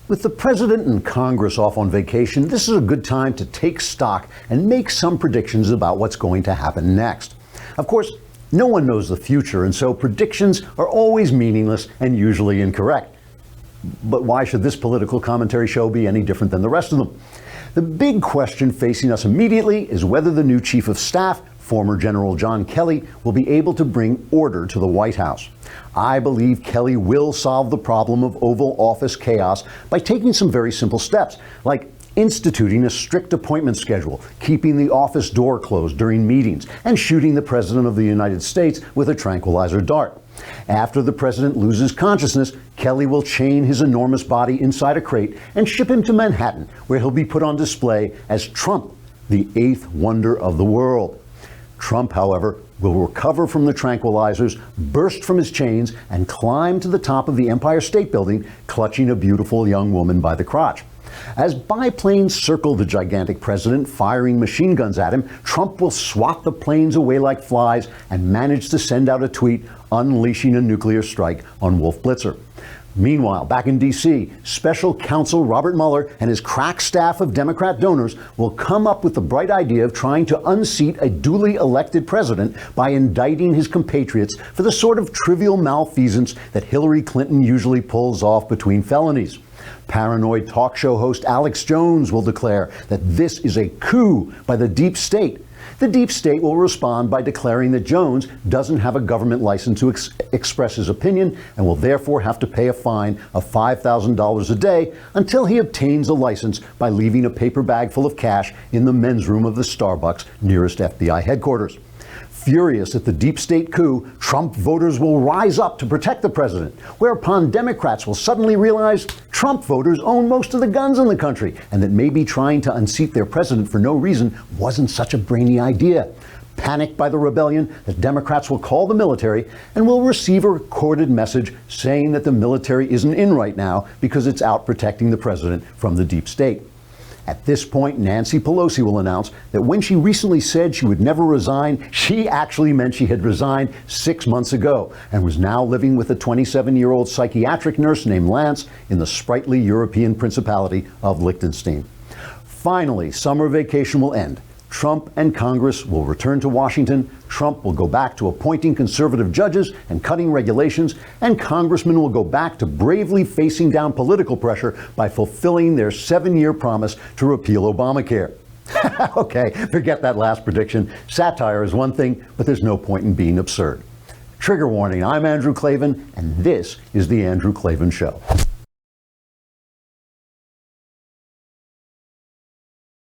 With the president and Congress off on vacation, this is a good time to take stock and make some predictions about what's going to happen next. Of course, no one knows the future, and so predictions are always meaningless and usually incorrect. But why should this political commentary show be any different than the rest of them? The big question facing us immediately is whether the new chief of staff, former General John Kelly, will be able to bring order to the White House. I believe Kelly will solve the problem of Oval Office chaos by taking some very simple steps, like instituting a strict appointment schedule, keeping the office door closed during meetings, and shooting the President of the United States with a tranquilizer dart. After the president loses consciousness, Kelly will chain his enormous body inside a crate and ship him to Manhattan, where he'll be put on display as Trump, the eighth wonder of the world. Trump, however, will recover from the tranquilizers, burst from his chains, and climb to the top of the Empire State Building, clutching a beautiful young woman by the crotch. As biplanes circle the gigantic president, firing machine guns at him, Trump will swat the planes away like flies and manage to send out a tweet unleashing a nuclear strike on Wolf Blitzer. Meanwhile, back in D.C., special counsel Robert Mueller and his crack staff of Democrat donors will come up with the bright idea of trying to unseat a duly elected president by indicting his compatriots for the sort of trivial malfeasance that Hillary Clinton usually pulls off between felonies. Paranoid talk show host Alex Jones will declare that this is a coup by the deep state. The deep state will respond by declaring that Jones doesn't have a government license to express his opinion and will therefore have to pay a fine of $5,000 a day until he obtains a license by leaving a paper bag full of cash in the men's room of the Starbucks nearest FBI headquarters. Furious at the deep state coup, Trump voters will rise up to protect the president, whereupon Democrats will suddenly realize Trump voters own most of the guns in the country, and that maybe trying to unseat their president for no reason wasn't such a brainy idea. Panicked by the rebellion, the Democrats will call the military and will receive a recorded message saying that the military isn't in right now because it's out protecting the president from the deep state. At this point, Nancy Pelosi will announce that when she recently said she would never resign, she actually meant she had resigned 6 months ago and was now living with a 27-year-old psychiatric nurse named Lance in the sprightly European Principality of Liechtenstein. Finally, summer vacation will end. Trump and Congress will return to Washington. Trump will go back to appointing conservative judges and cutting regulations, and congressmen will go back to bravely facing down political pressure by fulfilling their 7-year promise to repeal Obamacare. Okay, forget that last prediction. Satire is one thing, but there's no point in being absurd. Trigger warning, I'm Andrew Klavan, and this is The Andrew Klavan Show.